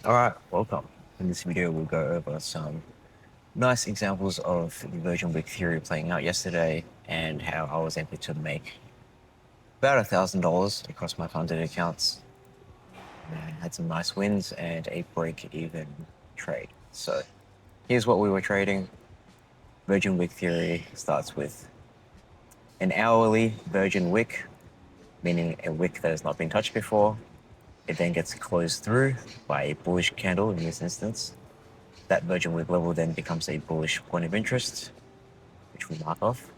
Alright, welcome. In this video, we'll go over some nice examples of the Virgin Wick theory playing out yesterday and how I was able to make about $1,000 across my funded accounts. And I had some nice wins and a break-even trade. So here's what we were trading. Virgin Wick theory starts with an hourly Virgin Wick, meaning a wick that has not been touched before. It then gets closed through by a bullish candle in this instance. That Virgin Wick level then becomes a bullish point of interest, which we mark off.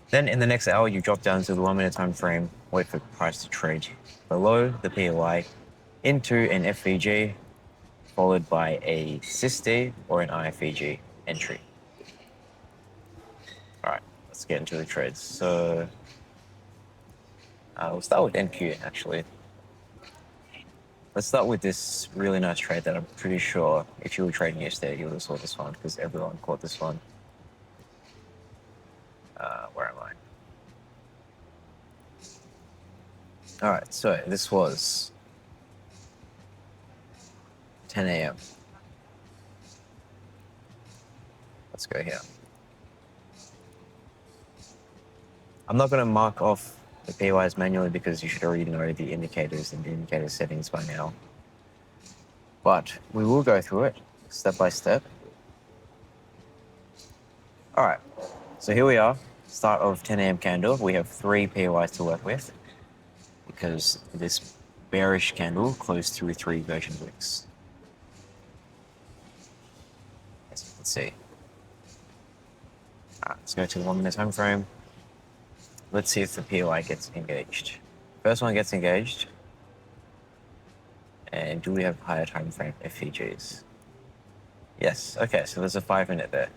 Then in the next hour, you drop down to the 1 minute time frame, wait for the price to trade below the POI into an FVG, followed by a SysD or an IFVG entry. All right, let's get into the trades. So we'll start with NQ actually. Let's start with this really nice trade that I'm pretty sure if you were trading yesterday, you would have saw this one because everyone caught this one. Where am I? All right, so this was 10 a.m. Let's go here. I'm not going to mark off the PYs manually because you should already know the indicators and the indicator settings by now. But we will go through it step by step. All right, so here we are, start of 10 a.m. candle. We have 3 PYs to work with because this bearish candle closed through 3 Virgin Wicks. As you can see. All right, let's go to the 1 minute time frame. Let's see if the POI gets engaged. First one gets engaged. And do we have higher time frame FVGs? Yes, okay, so there's a 5 minute there.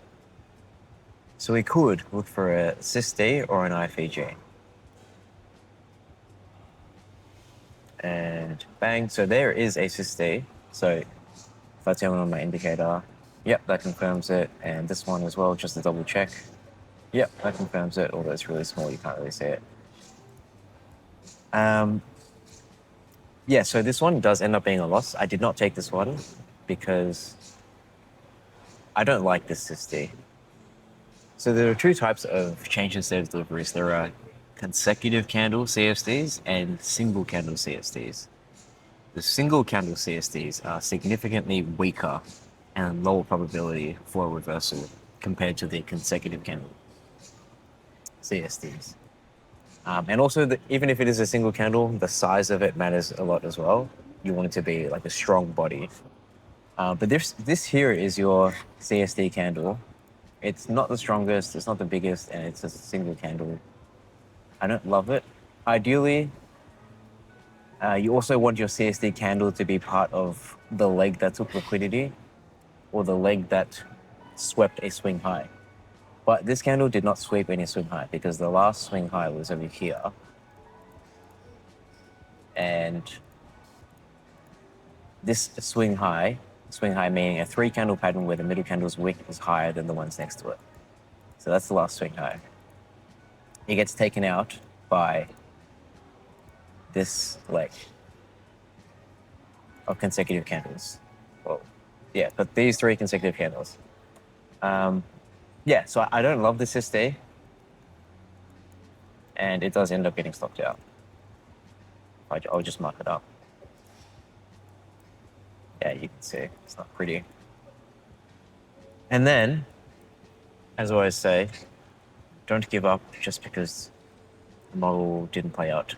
So we could look for a SysD or an IFVG. And bang, so there is a SysD. So if I turn on my indicator, yep, that confirms it. And this one as well, just to double check. Yep, that confirms it, although it's really small, you can't really see it. Yeah, so this one does end up being a loss. I did not take this one because I don't like this SysD. So there are 2 types of change in state of deliveries. There are consecutive candle CFDs and single candle CFDs. The single candle CSDs are significantly weaker and lower probability for a reversal compared to the consecutive candle CSDs. And also, even if it is a single candle, the size of it matters a lot as well. You want it to be like a strong body. But this here is your CSD candle. It's not the strongest, it's not the biggest, and it's just a single candle. I don't love it. Ideally, you also want your CSD candle to be part of the leg that took liquidity or the leg that swept a swing high. But this candle did not sweep any swing high because the last swing high was over here. And this swing high meaning a 3 candle pattern where the middle candle's wick is higher than the ones next to it. So that's the last swing high. It gets taken out by this leg of consecutive candles. Well, yeah, but these 3 consecutive candles. Yeah, so I don't love the SysD, and it does end up getting stopped out. I'll just mark it up. Yeah, you can see it's not pretty. And then, as I always say, don't give up just because the model didn't play out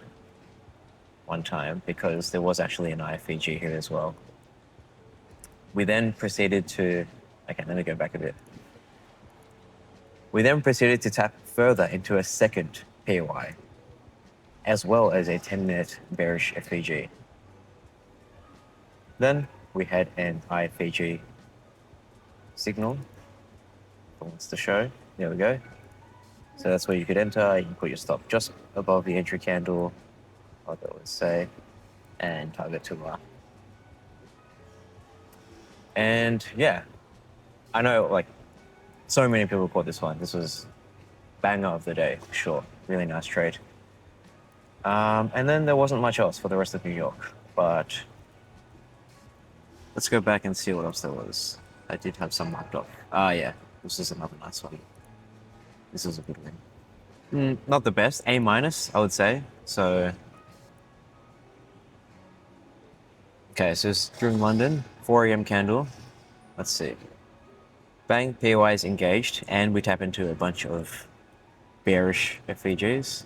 one time, because there was actually an IFVG here as well. We then proceeded to, okay, let me go back a bit. We then proceeded to tap further into a second POI, as well as a 10-minute bearish FVG. Then we had an IFVG signal that wants to show. There we go. So that's where you could enter. You can put your stop just above the entry candle, like I would say, and target to R. And yeah, I know like so many people caught this one. This was banger of the day, for sure. Really nice trade. And then there wasn't much else for the rest of New York, but Let's go back and see what else there was. I did have some marked up. Ah, yeah. This is another nice one. This is a good one. Not the best. A minus, I would say. So, okay, so it's through London. 4 a.m. candle. Let's see. Bang, POI is engaged, and we tap into a bunch of bearish FVGs.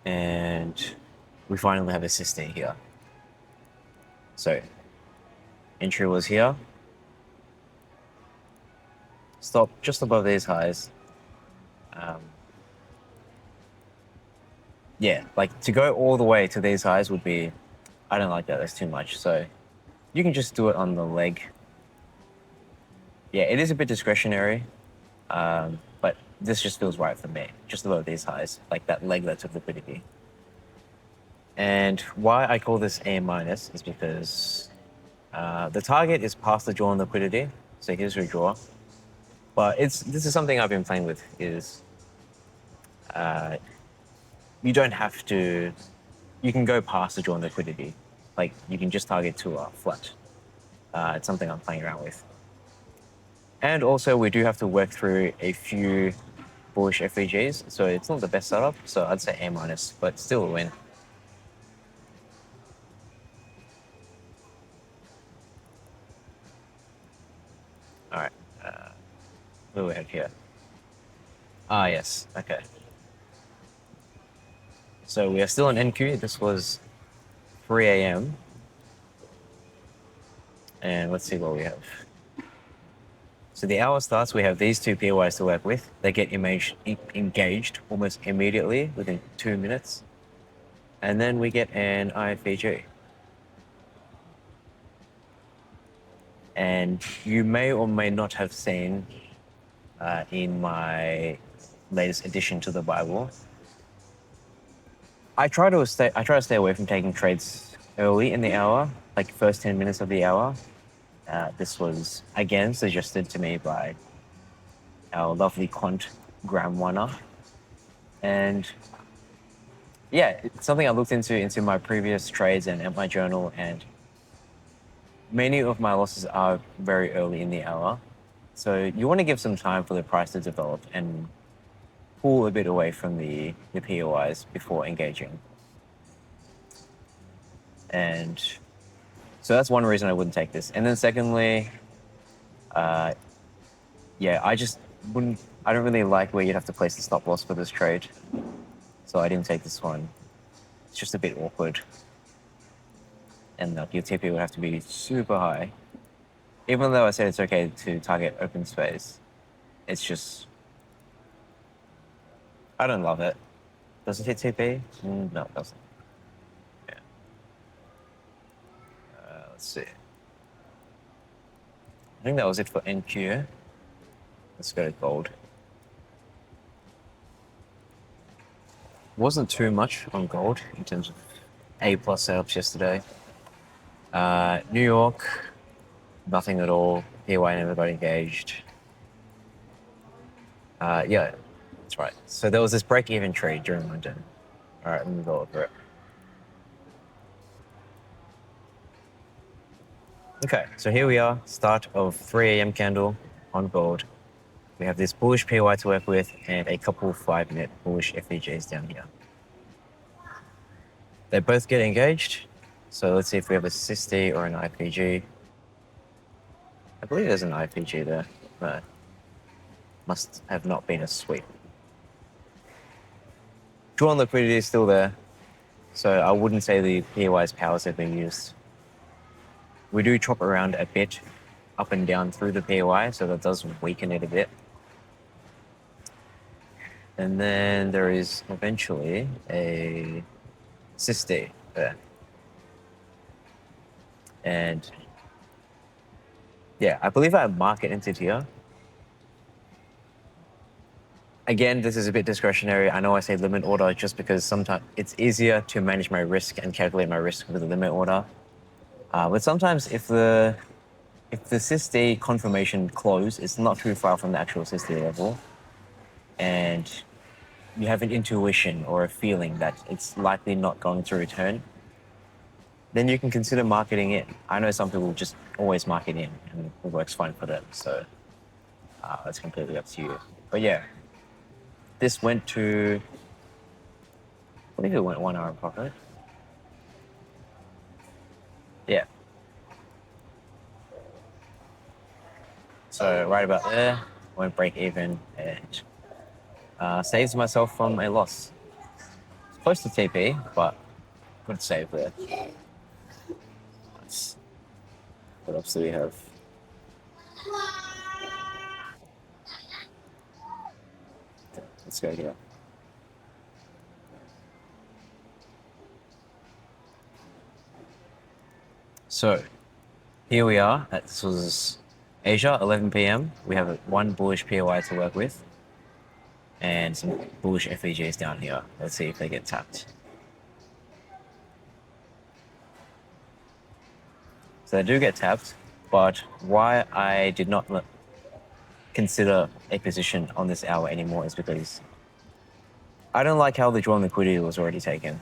And we finally have a system here. So, entry was here. Stop just above these highs. Yeah, like to go all the way to these highs would be, I don't like that, that's too much. So you can just do it on the leg. Yeah, it is a bit discretionary, but this just feels right for me, just above these highs, like that leg that took liquidity. And why I call this A minus is because the target is past the draw on liquidity. So here's your draw. But this is something I've been playing with is you don't have to, you can go past the draw on liquidity. Like you can just target to a flat. It's something I'm playing around with. And also we do have to work through a few bullish FVGs. So it's not the best setup. So I'd say A minus, but still a win. All right. What do we have here? Ah, yes. Okay. So we are still in NQ. This was 3 a.m. And let's see what we have. So the hour starts, we have these two POIs to work with. They get engaged almost immediately within 2 minutes. And then we get an IFVG. And you may or may not have seen in my latest addition to the Bible, I try to stay away from taking trades early in the hour, like first 10 minutes of the hour. This was again suggested to me by our lovely quant Graham Warner, and yeah, it's something I looked into my previous trades and at my journal, and many of my losses are very early in the hour. So you want to give some time for the price to develop and pull a bit away from the POIs before engaging. And so that's one reason I wouldn't take this. And then secondly, yeah, I don't really like where you'd have to place the stop loss for this trade. So I didn't take this one. It's just a bit awkward. And your TP would have to be super high. Even though I said it's okay to target open space, it's just, I don't love it. Does it hit TP? No, it doesn't. Yeah. Let's see. I think that was it for NQ. Let's go to gold. Wasn't too much on gold in terms of A+ setups yesterday. New York, nothing at all. PY never got engaged. Yeah, that's right. So there was this break-even trade during London. All right, let me go over it. Okay, so here we are, start of 3 a.m. candle on gold. We have this bullish PY to work with and a couple 5-minute bullish FVJs down here. They both get engaged. So let's see if we have a SysD or an IPG. I believe there's an IPG there, but must have not been a sweep. Drawn liquidity is still there, so I wouldn't say the PY's powers have been used. We do chop around a bit up and down through the PY, so that does weaken it a bit. And then there is eventually a SysD there. And yeah, I believe I market entered here. Again, this is a bit discretionary. I know I say limit order just because sometimes it's easier to manage my risk and calculate my risk with a limit order. But sometimes if the SysD confirmation close is not too far from the actual SysD level, and you have an intuition or a feeling that it's likely not going to return, then you can consider marketing in. I know some people just always market in and it works fine for them. So that's completely up to you. But yeah, this went to, I believe it went 1 hour profit. Yeah. So right about there, won't break even and saves myself from a loss. It's close to TP, but good save there. Nice. What else do we have? Let's go here. So here we are. This was Asia, 11 p.m. We have one bullish POI to work with and some bullish FEGs down here. Let's see if they get tapped. So they do get tapped, but why I did not consider a position on this hour anymore is because I don't like how the drawn liquidity was already taken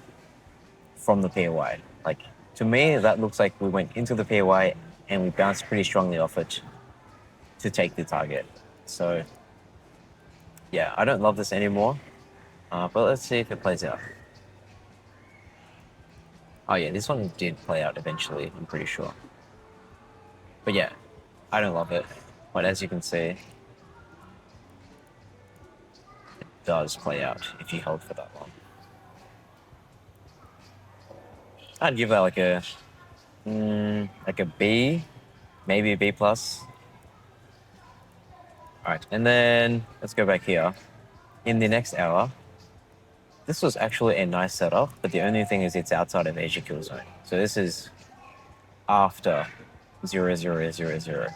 from the POI. Like, to me, that looks like we went into the POI and we bounced pretty strongly off it to take the target. So, yeah, I don't love this anymore, but let's see if it plays out. Oh yeah, this one did play out eventually, I'm pretty sure. But yeah, I don't love it. But as you can see, it does play out if you hold for that long. I'd give that like a B, maybe a B plus. All right, and then let's go back here. In the next hour, this was actually a nice setup, but the only thing is it's outside of Asia kill zone. So this is after 0000,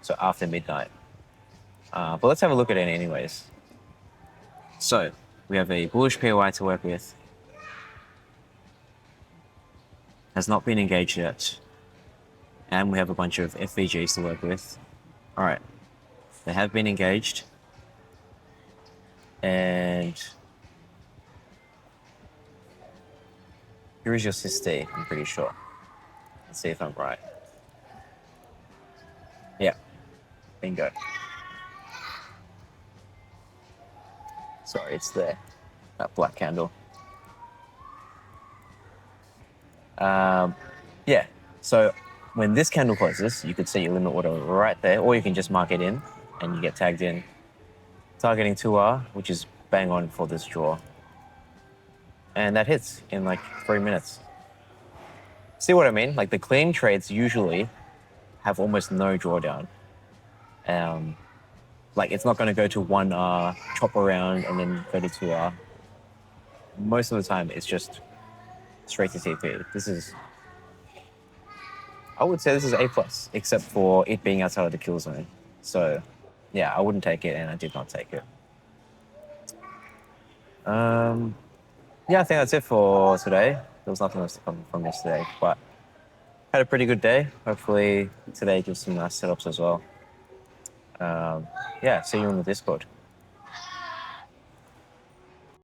so after midnight. But let's have a look at it anyways. So we have a bullish POI to work with. Has not been engaged yet. And we have a bunch of FVGs to work with. All right, they have been engaged. And here is your SysD, I'm pretty sure. Let's see if I'm right. Yeah, bingo. Sorry, it's there, that black candle. Yeah, so when this candle closes, you could see your limit order right there, or you can just mark it in and you get tagged in. Targeting 2R, which is bang on for this draw. And that hits in like 3 minutes. See what I mean? Like the clean trades usually have almost no drawdown. Like it's not going to go to 1R, chop around, and then go to 2R. Most of the time, it's just straight to TP. I would say this is A+, except for it being outside of the kill zone. So, yeah, I wouldn't take it, and I did not take it. Yeah, I think that's it for today. There was nothing else to come from yesterday, but had a pretty good day. Hopefully today gives some nice setups as well. Yeah, see you on the Discord.